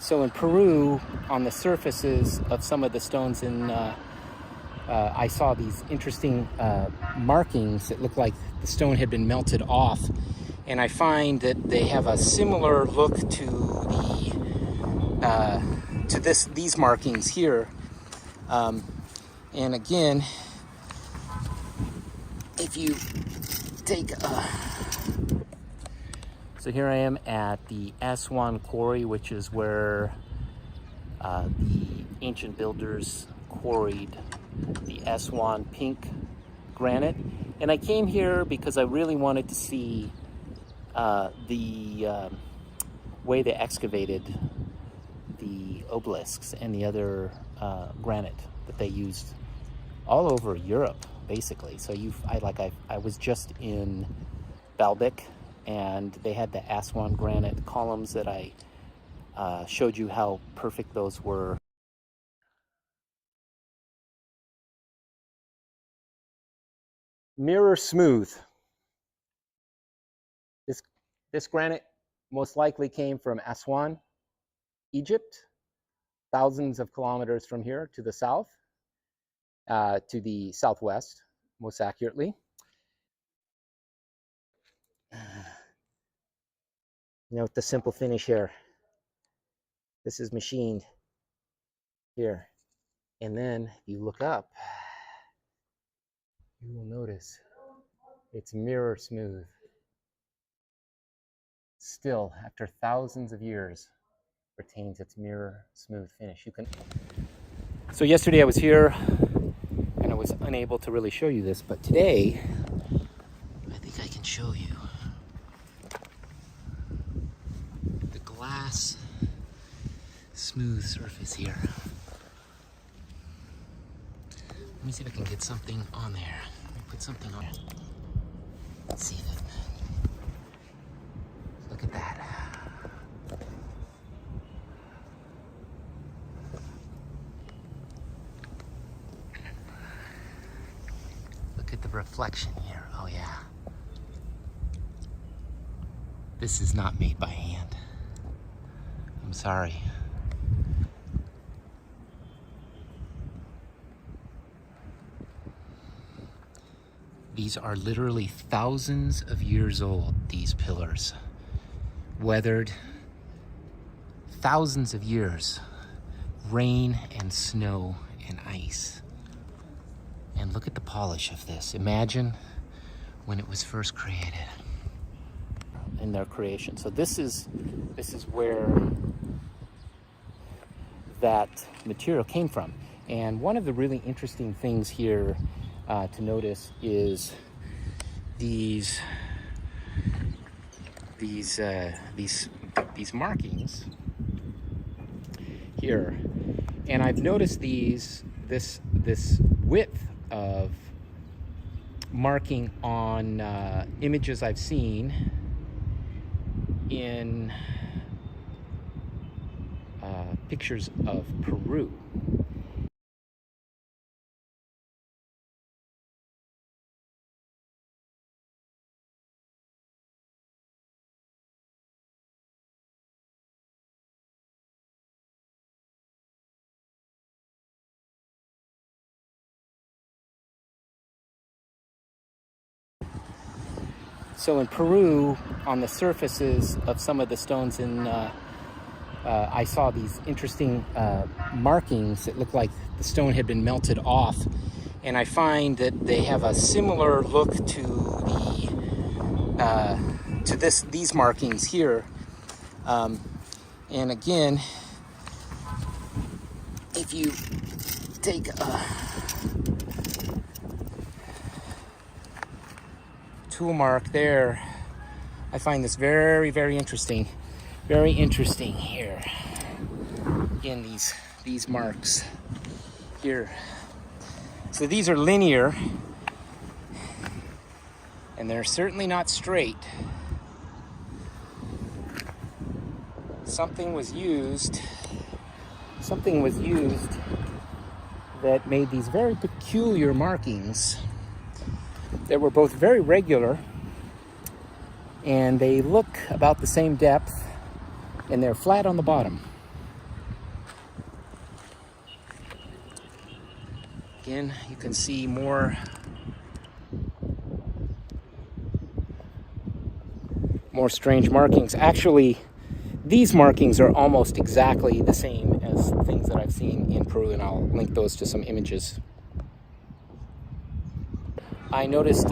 So in Peru, on the surfaces of some of the stones I saw these interesting markings that looked like the stone had been melted off. And I find that they have a similar look to these markings here. And again, if you take so here I am at the Aswan quarry, which is where the ancient builders quarried the Aswan pink granite. And I came here because I really wanted to see the way they excavated the obelisks and the other granite that they used all over Europe, basically. So I was just in Baalbek, and they had the Aswan granite columns that I showed you how perfect those were. Mirror smooth. This granite most likely came from Aswan, Egypt, thousands of kilometers from here to the south, to the southwest, most accurately. Note the simple finish here. This is machined here. And then you look up, you will notice it's mirror smooth. Still, after thousands of years, retains its mirror smooth finish. So yesterday I was here and I was unable to really show you this, but today I think I can show you the glass smooth surface here. Let me see if I can get something on there. Let me put something on. Let's see that. Look at that. Look at the reflection here. Oh yeah. This is not made by hand. I'm sorry. These are literally thousands of years old, these pillars. Weathered, thousands of years, rain and snow and ice. And look at the polish of this. Imagine when it was first created, in their creation. So this is where that material came from. And one of the really interesting things here to notice is these markings here. And I've noticed this width of marking on images I've seen in pictures of Peru. So in Peru, on the surfaces of some of the stones I saw these interesting markings that looked like the stone had been melted off. And I find that they have a similar look to these markings here. And again, if you take tool mark there, I find this very, very interesting. Very interesting here. Again, these marks here. So these are linear, and they're certainly not straight. Something was used that made these very peculiar markings that were both very regular, and they look about the same depth, and they're flat on the bottom. Again, you can see more strange markings. Actually, these markings are almost exactly the same as things that I've seen in Peru, and I'll link those to some images. I noticed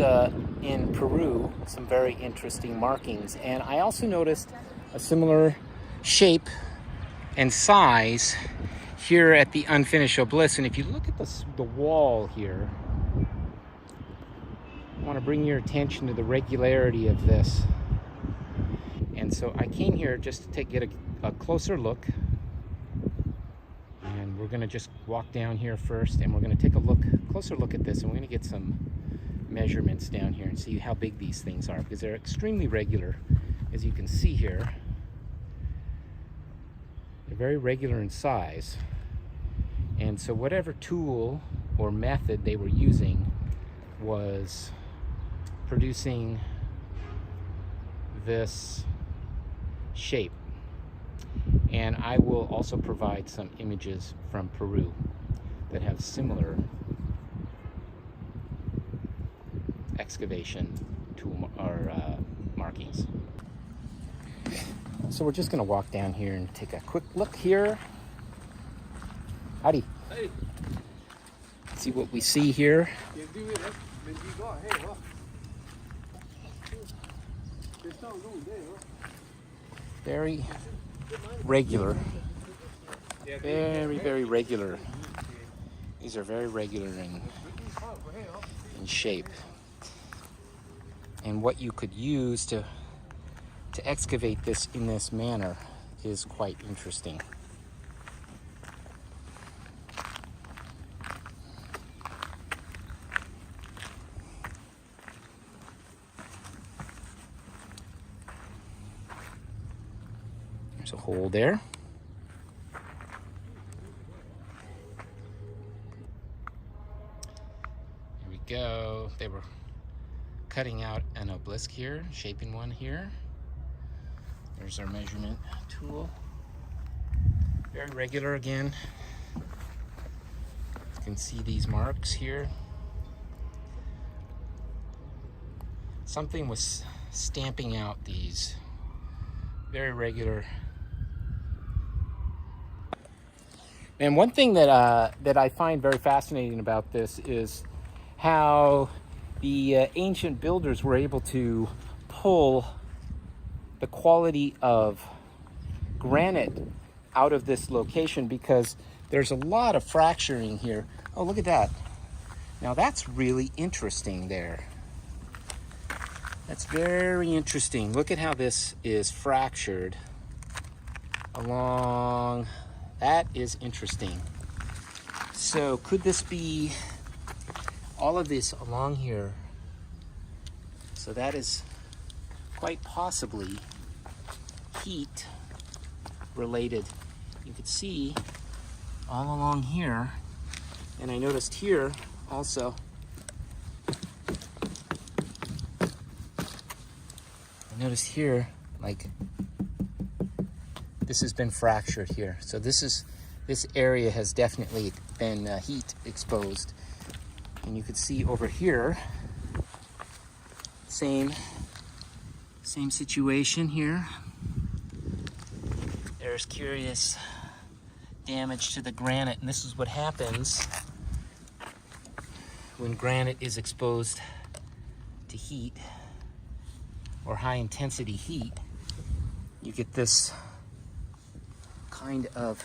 in Peru some very interesting markings, and I also noticed a similar shape and size here at the unfinished obelisk. And if you look at the wall here, I want to bring your attention to the regularity of this. And so I came here just to get a closer look, and we're going to just walk down here first, and we're going to take a closer look at this, and we're going to get some measurements down here and see how big these things are, because they're extremely regular, as you can see here. They're very regular in size, and so whatever tool or method they were using was producing this shape. And I will also provide some images from Peru that have similar excavation tool or markings. So we're just going to walk down here and take a quick look here. Howdy. Hey. See what we see here. Very regular. Very regular. These are very regular in shape. And what you could use to excavate this in this manner is quite interesting. There's a hole there. Here we go. They were cutting out an obelisk here, shaping one here. There's our measurement tool. Very regular again. You can see these marks here. Something was stamping out these very regular. And one thing that that I find very fascinating about this is how the ancient builders were able to pull the quality of granite out of this location, because there's a lot of fracturing here. Oh, look at that. Now that's really interesting there. That's very interesting. Look at how this is fractured along. That is interesting. So could this be all of this along here? So that is quite possibly heat related. You could see all along here, and I noticed here also, like this has been fractured here. So this area has definitely been heat exposed. And you could see over here, same situation here. There's curious damage to the granite, and this is what happens when granite is exposed to heat or high intensity heat. You get this kind of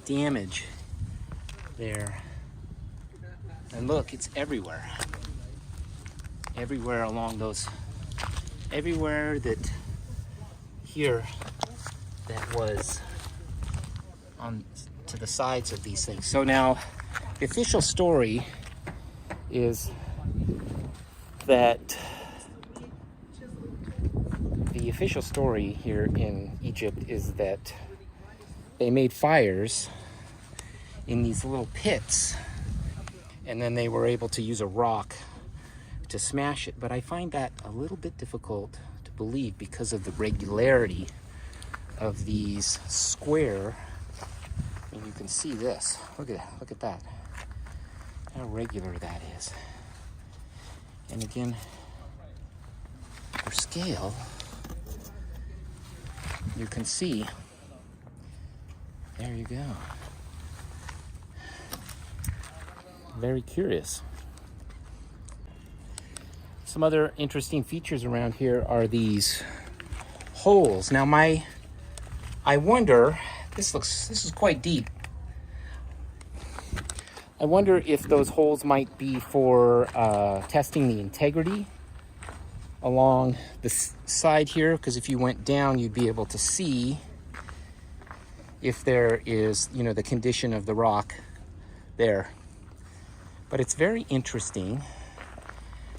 damage there. And look, it's everywhere. Everywhere along those, everywhere that here that was on to the sides of these things. So now the official story is that here in Egypt is that they made fires in these little pits, and then they were able to use a rock to smash it. But I find that a little bit difficult to believe because of the regularity of these square. And you can see this. Look at that. how regular that is. And again, for scale, you can see, there you go. Very curious. Some other interesting features around here are these holes. Now I wonder, this is quite deep. I wonder if those holes might be for testing the integrity along the side here, because if you went down, you'd be able to see if there is, you know, the condition of the rock there. But it's very interesting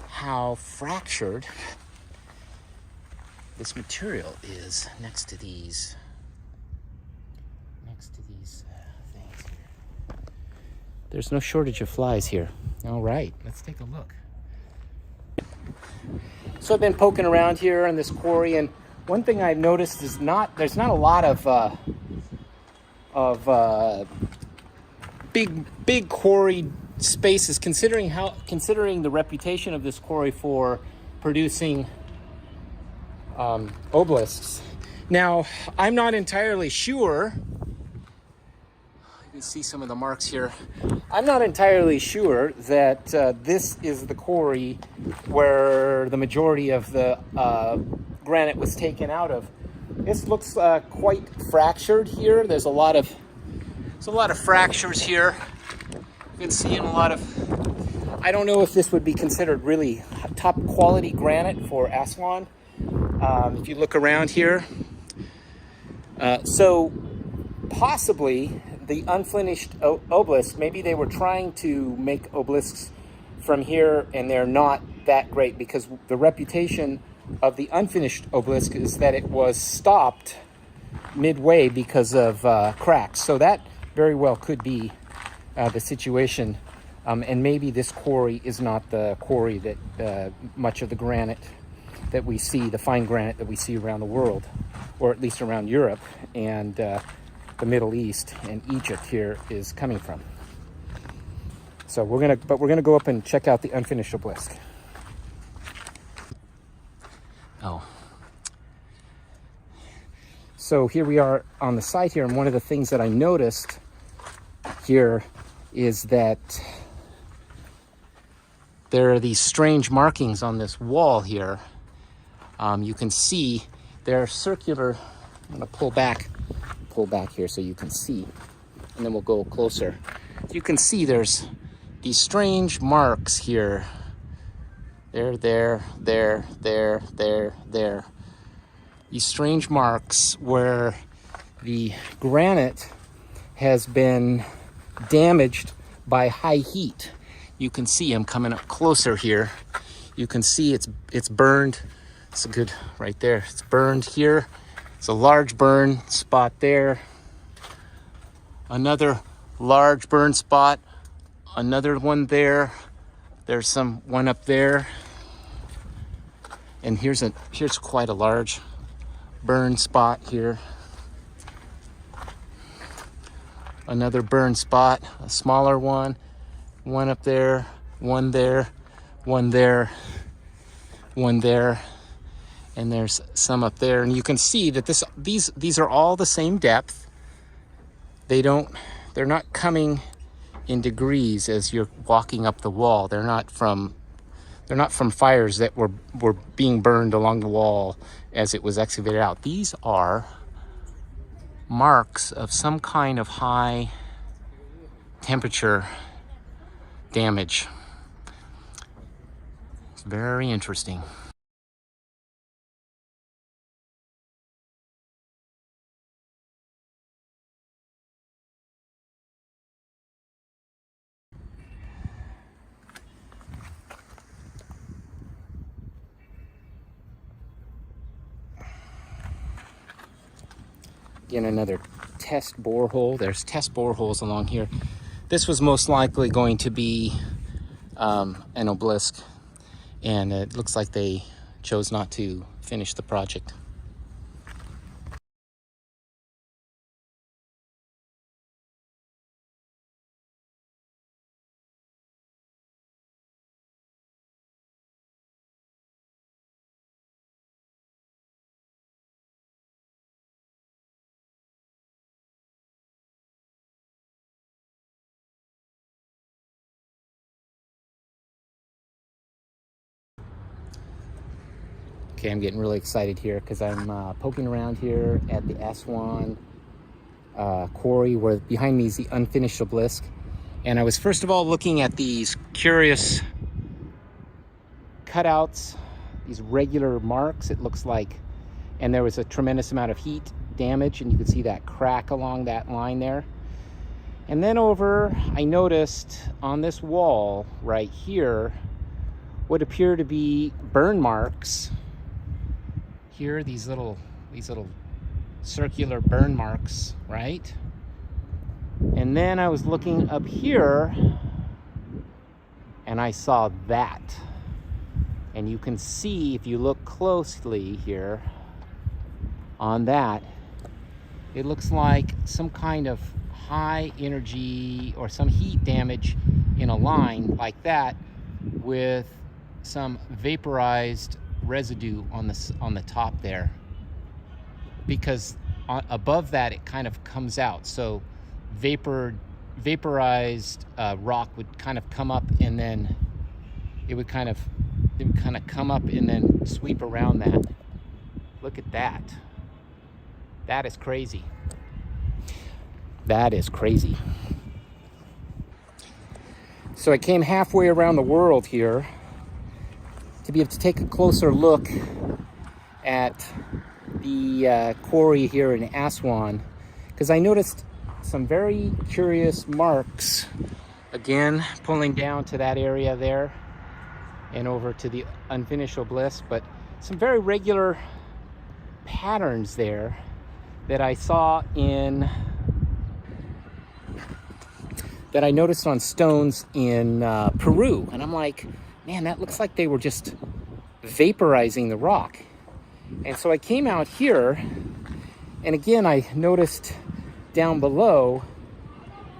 how fractured this material is next to these things here. There's no shortage of flies here. All right, let's take a look. So I've been poking around here in this quarry, and one thing I've noticed is there's not a lot of big quarry spaces, considering the reputation of this quarry for producing obelisks. Now, I'm not entirely sure. You can see some of the marks here. I'm not entirely sure that this is the quarry where the majority of the granite was taken out of. This looks quite fractured here. There's a lot of fractures here. You can see a lot of. I don't know if this would be considered really top quality granite for Aswan. If you look around here, so possibly the unfinished obelisk, maybe they were trying to make obelisks from here, and they're not that great, because the reputation of the unfinished obelisk is that it was stopped midway because of cracks. So that very well could be the situation, and maybe this quarry is not the quarry that much of the granite that we see, the fine granite that we see around the world, or at least around Europe and the Middle East and Egypt here, is coming from. So we're gonna go up and check out the unfinished obelisk. Oh. So here we are on the site here, and one of the things that I noticed here is that there are these strange markings on this wall here. You can see they're circular. I'm gonna pull back here so you can see, and then we'll go closer. You can see there's these strange marks here. There. These strange marks where the granite has been damaged by high heat. You can see, I'm coming up closer here. You can see it's burned. It's a good, right there. It's burned here. It's a large burn spot there. Another large burn spot. Another one there. There's one up there. And here's quite a large burn spot here. Another burn spot, a smaller one. One up there, one there, one there, one there. And there's some up there, and you can see that these are all the same depth. They're not coming in degrees as you're walking up the wall. They're not from fires that were being burned along the wall as it was excavated out. These are marks of some kind of high temperature damage. It's very interesting. Again, another test borehole. There's test boreholes along here. This was most likely going to be an obelisk, and it looks like they chose not to finish the project. Okay, I'm getting really excited here because I'm poking around here at the Aswan quarry, where behind me is the unfinished obelisk. And I was first of all looking at these curious cutouts, these regular marks, it looks like, and there was a tremendous amount of heat damage, and you could see that crack along that line there. And then over, I noticed on this wall right here what appear to be burn marks. Here, these little circular burn marks, right? And then I was looking up here and I saw that. And you can see, if you look closely here on that, it looks like some kind of high energy or some heat damage in a line like that, with some vaporized residue on the top there, because above that it kind of comes out. So vaporized rock would kind of come up, and then it would kind of come up and then sweep around that. Look at that. That is crazy. That is crazy. So I came halfway around the world here to be able to take a closer look at the quarry here in Aswan, because I noticed some very curious marks, again pulling down to that area there and over to the unfinished obelisk, but some very regular patterns there that I saw that I noticed on stones in Peru. And I'm like, man, that looks like they were just vaporizing the rock. And so I came out here, and again, I noticed down below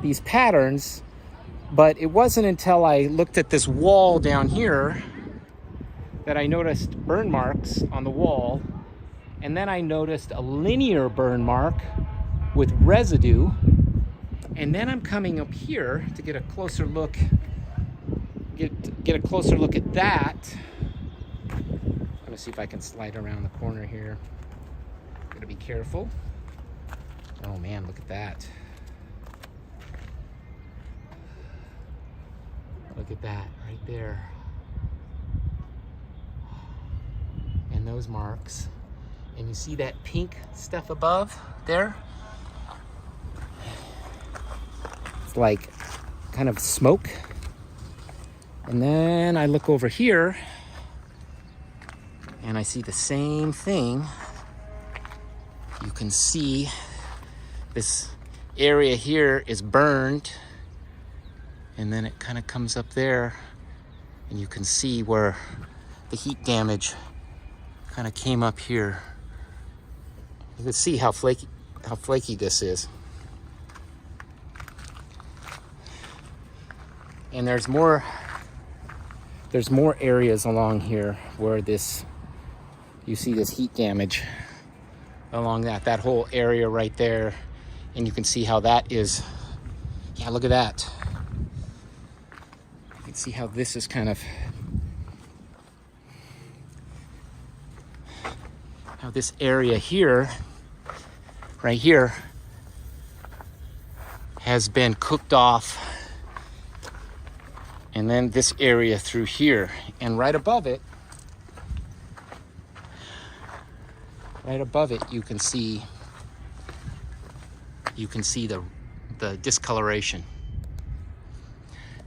these patterns, but it wasn't until I looked at this wall down here that I noticed burn marks on the wall. And then I noticed a linear burn mark with residue. And then I'm coming up here to get a closer look, get a closer look at that. I'm gonna see if I can slide around the corner here. Gotta be careful. Oh man, look at that. Look at that right there. And those marks. And you see that pink stuff above there? It's like kind of smoke. And then I look over here and I see the same thing. You can see this area here is burned, and then it kind of comes up there, and you can see where the heat damage kind of came up here. You can see how flaky this is. And there's more areas along here where you see this heat damage along that whole area right there. And you can see how that is, yeah, look at that. You can see how this is kind of, how this area here, right here, has been cooked off. And then this area through here, and right above it, you can see the discoloration.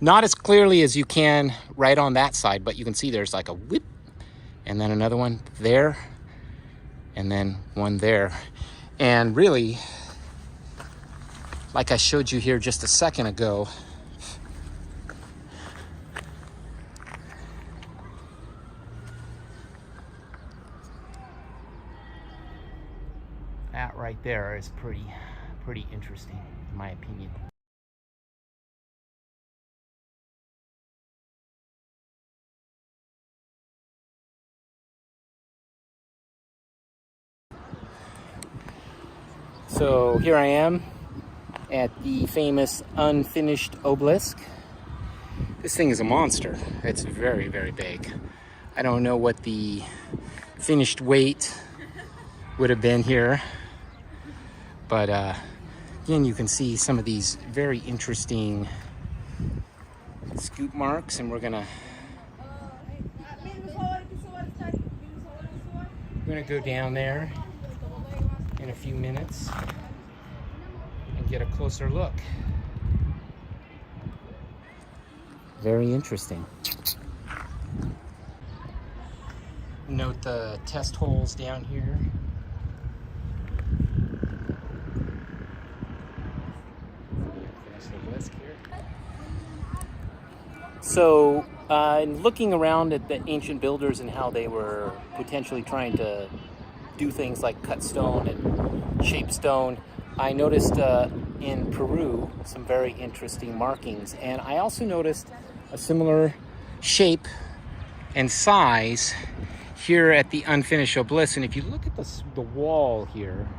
Not as clearly as you can right on that side, but you can see there's like a whip, and then another one there, and then one there. And really, like I showed you here just a second ago, that right there is pretty interesting, in my opinion. So here I am at the famous unfinished obelisk. This thing is a monster. It's very, very big. I don't know what the finished weight would have been here. But again, you can see some of these very interesting scoop marks, and we're gonna go down there in a few minutes and get a closer look. Very interesting. Note the test holes down here. So, in looking around at the ancient builders and how they were potentially trying to do things like cut stone and shape stone, I noticed in Peru some very interesting markings. And I also noticed a similar shape and size here at the unfinished obelisk. And if you look at the wall here,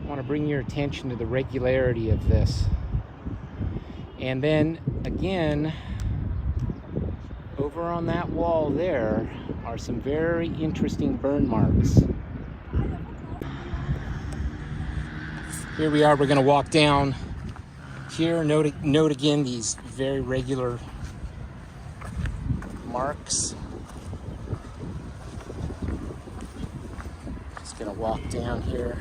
I want to bring your attention to the regularity of this. And then again, over on that wall there are some very interesting burn marks. Here we are, we're gonna walk down here. Note again these very regular marks. Just gonna walk down here.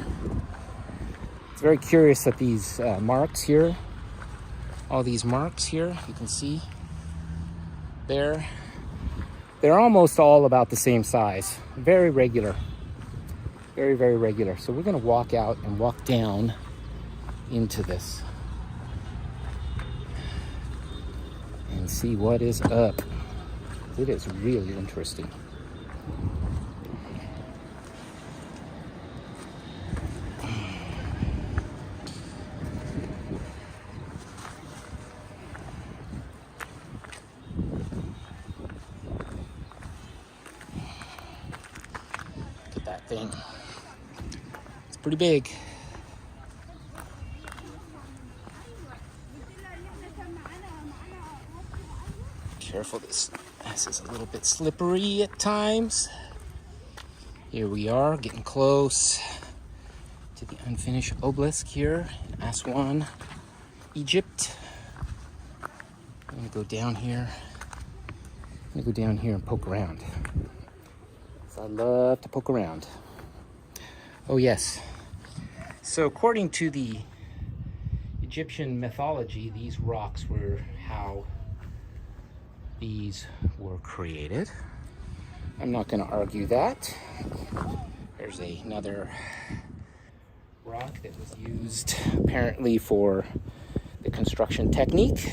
It's very curious that these marks here, all these marks here, you can see they're almost all about the same size. Very regular, very, very regular. So we're gonna walk out and walk down into this and see what is up. It is really interesting. Thing. It's pretty big. Careful, this is a little bit slippery at times. Here we are, getting close to the unfinished obelisk here in Aswan, Egypt. I'm gonna go down here. I'm gonna go down here and poke around. I love to poke around. Oh yes. So according to the Egyptian mythology, these rocks were how these were created. I'm not going to argue that. There's another rock that was used apparently for the construction technique.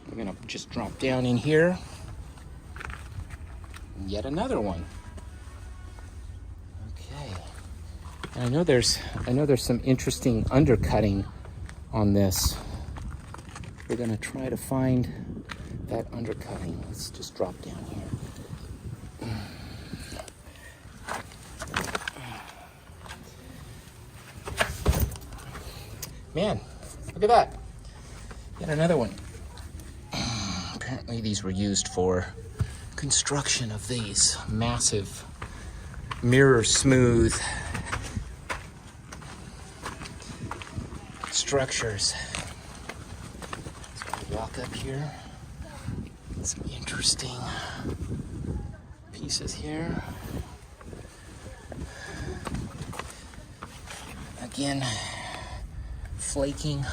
I'm going to just drop down in here. Yet another one. Okay. And I know there's some interesting undercutting on this. We're gonna try to find that undercutting. Let's just drop down here. Man, look at that. Yet another one. Apparently these were used for construction of these massive mirror smooth structures. So we walk up here. Some interesting pieces here. Again, flaking,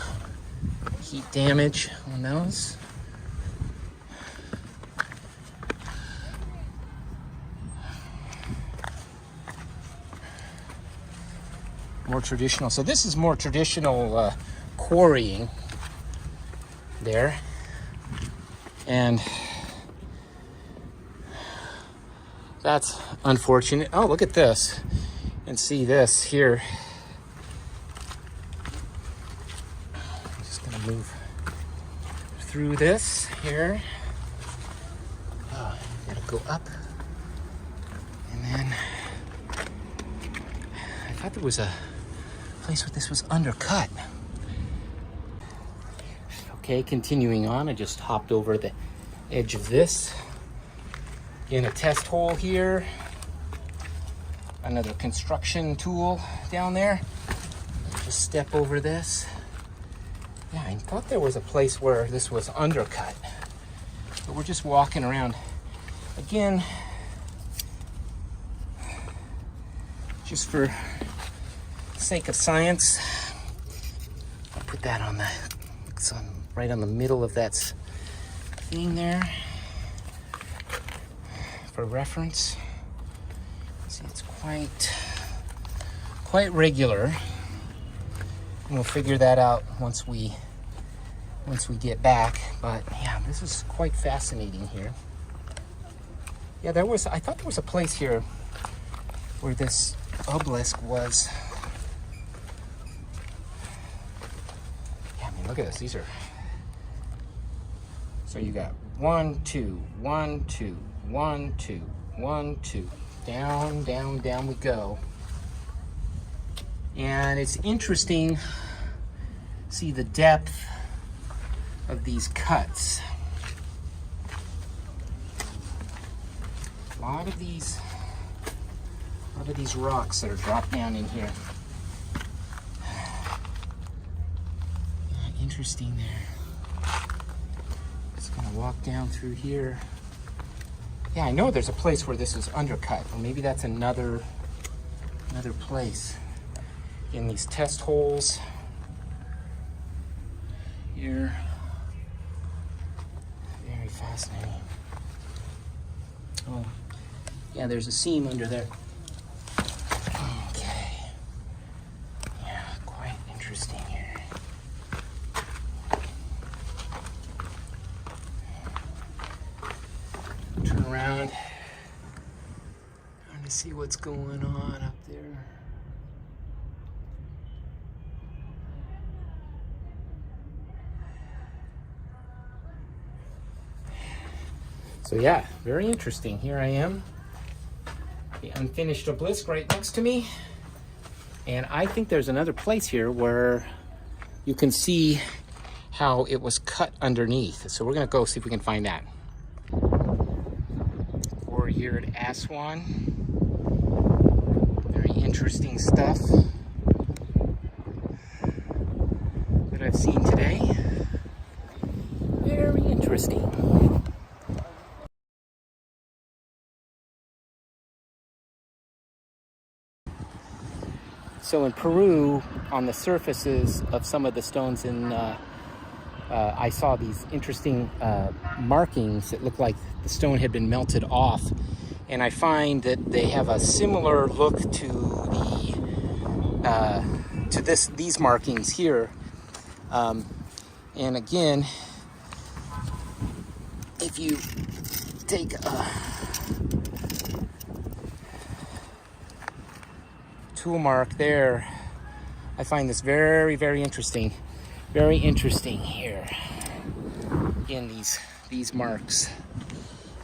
heat damage on those. More traditional. So this is more traditional quarrying there. And that's unfortunate. Oh, look at this. And see this here. I'm just gonna move through this here. Oh, gotta go up. And then I thought there was a place where this was undercut. Okay, continuing on, I just hopped over the edge of this In a test hole here. Another construction tool down there. Just step over this. Yeah, I thought there was a place where this was undercut. But we're just walking around. Again, just for sake of science, I'll put that on the, it's on, right on the middle of that thing there for reference. See, it's quite regular, and we'll figure that out once we get back. But yeah, this is quite fascinating here. Yeah, I thought there was a place here where this obelisk was. Yeah, I mean, look at this. These are, so you got 1, 2, 1, 2, 1, 2, 1, 2. Down, down, down we go. And it's interesting, see the depth of these cuts. A lot of these rocks that are dropped down in here. Interesting there. Just gonna walk down through here. Yeah, I know there's a place where this is undercut, or maybe that's another place. In these test holes here. Very fascinating. Oh, yeah, there's a seam under there. Okay. Yeah, quite interesting here. Turn around. Trying to see what's going on up there. So yeah, very interesting. Here I am, the unfinished obelisk right next to me. And I think there's another place here where you can see how it was cut underneath. So we're gonna go see if we can find that. We're here at Aswan. Very interesting stuff that I've seen today. Very interesting. So in Peru, on the surfaces of some of the stones I saw these interesting markings that look like the stone had been melted off. And I find that they have a similar look to these markings here. And again, if you take a tool mark there, I find this very, very interesting. Very interesting here in these marks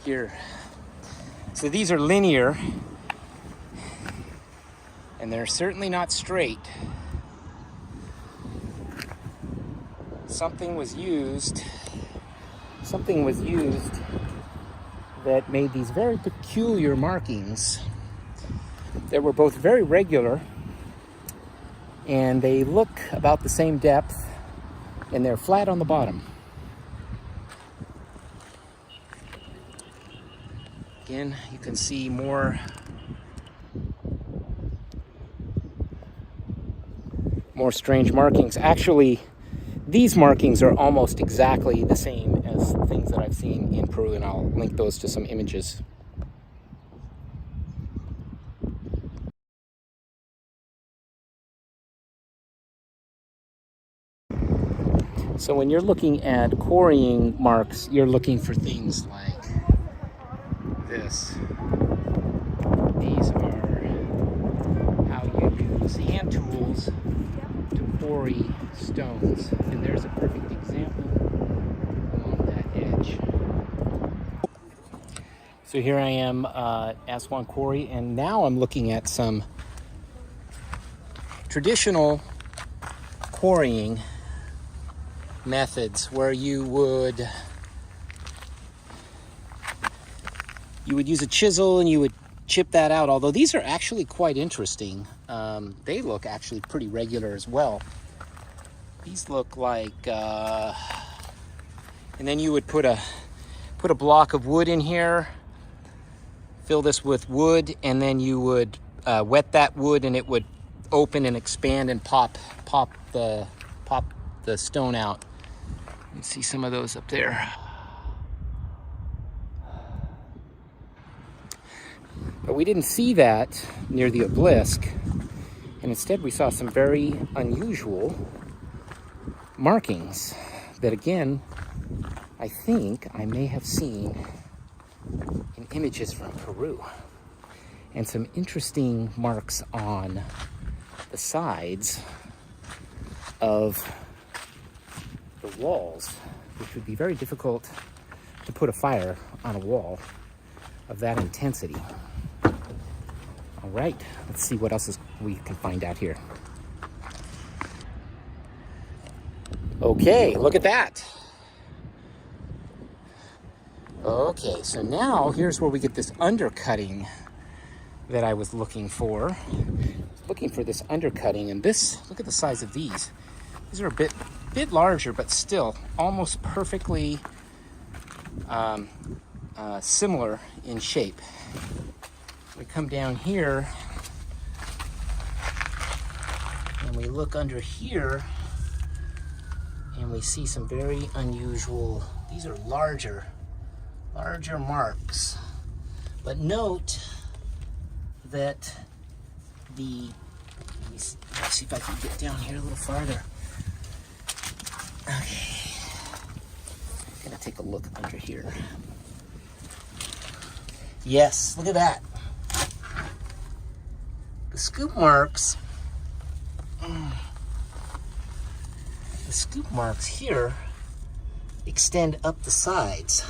here. So these are linear, and they're certainly not straight. Something was used that made these very peculiar markings that were both very regular, and they look about the same depth, and they're flat on the bottom. Again, you can see more strange markings. Actually, these markings are almost exactly the same as things that I've seen in Peru, and I'll link those to some images. So when you're looking at quarrying marks, you're looking for things like this. These are how you use hand tools to quarry stones. And there's a perfect example along that edge. So here I am at Aswan Quarry, and now I'm looking at some traditional quarrying methods where you would you would use a chisel and you would chip that out, although these are actually quite interesting. They look actually pretty regular as well. These look like, and then you would put a block of wood in here, fill this with wood, and then you would wet that wood and it would open and expand and pop the stone out. You can see some of those up there. But we didn't see that near the obelisk, and instead we saw some very unusual markings that, again, I think I may have seen in images from Peru. And some interesting marks on the sides of the walls, which would be very difficult to put a fire on a wall of that intensity. All right, let's see what else we can find out here. Okay, look at that. Okay, so now here's where we get this undercutting that I was looking for. Looking for this undercutting, and this, look at the size of these. These are a bit larger, but still almost perfectly similar in shape. We come down here and we look under here and we see some very unusual, these are larger marks. But note that let me see if I can get down here a little farther. Okay, I'm gonna take a look under here. Yes, look at that. The scoop marks here extend up the sides,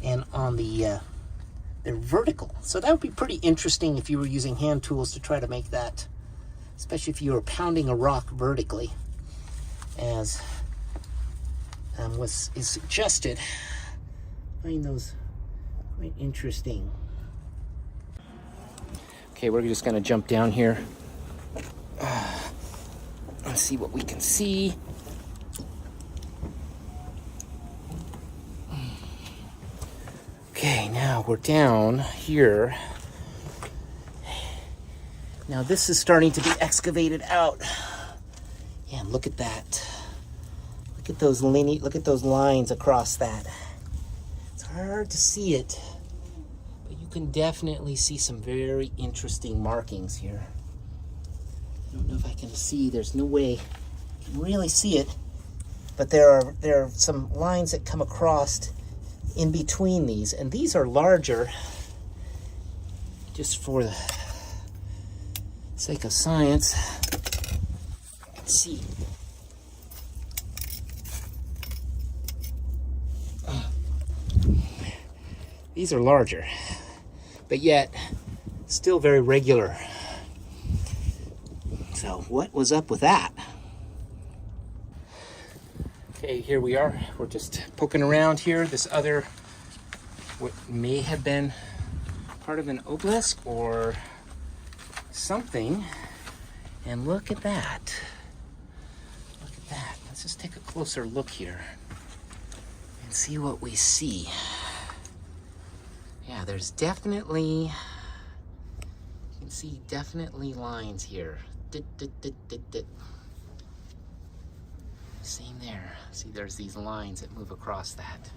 and on the they're vertical. So that would be pretty interesting if you were using hand tools to try to make that, especially if you were pounding a rock vertically, as is suggested. I find those quite interesting. Okay, we're just gonna jump down here. Let's see what we can see. Okay, now we're down here. Now this is starting to be excavated out. Yeah, look at that. Look at those lines across that. It's hard to see it, but you can definitely see some very interesting markings here. I don't know if I can see, there's no way I can really see it, but there are some lines that come across in between these, and these are larger, just for the sake of science. Let's see. These are larger, but yet still very regular. So what was up with that? Okay, here we are. We're just poking around here. This other, what may have been part of an obelisk or something. And look at that. Look at that. Let's just take a closer look here and see what we see. Yeah, there's definitely, you can see definitely lines here. Same there. See, there's these lines that move across that.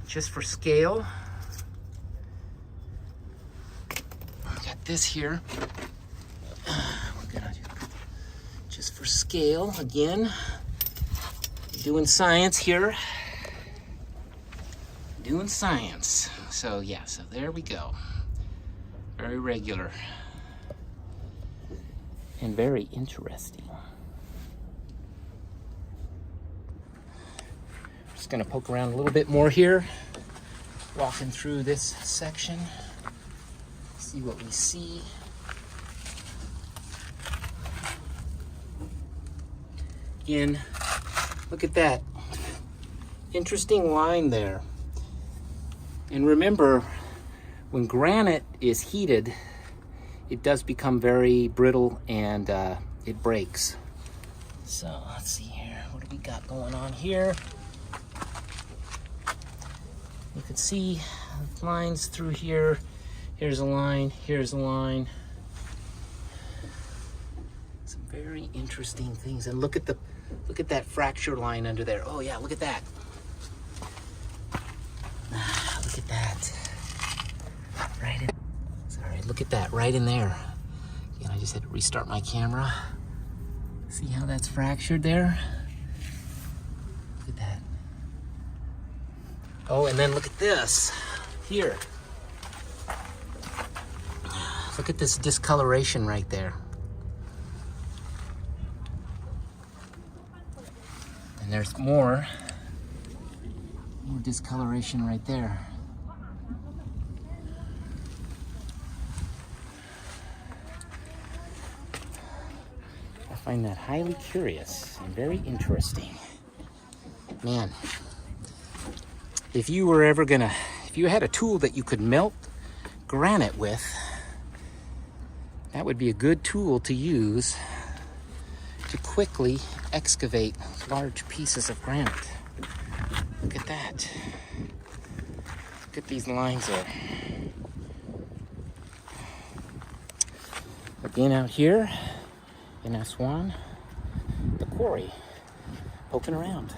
Just for scale, got this here. We're gonna do, just for scale, again, doing science here. Doing science. So yeah, so there we go. Very regular. And very interesting. Just gonna poke around a little bit more here, walking through this section, see what we see. Again, look at that. interesting line there. And remember, when granite is heated, it does become very brittle and it breaks. So let's see here, what do we got going on here? You can see lines through here. Here's a line, here's a line. Some very interesting things. And look at that fracture line under there. Oh yeah, look at that. Look at that. Right in. Sorry, look at that right in there. Again, I just had to restart my camera. See how that's fractured there? Look at that. Oh, and then look at this here. Look at this discoloration right there. And there's more discoloration right there. I find that highly curious and very interesting. Man, if you had a tool that you could melt granite with, that would be a good tool to use to quickly excavate large pieces of granite. Look at that. Look at these lines there. Again, out here in Aswan, the quarry, poking around.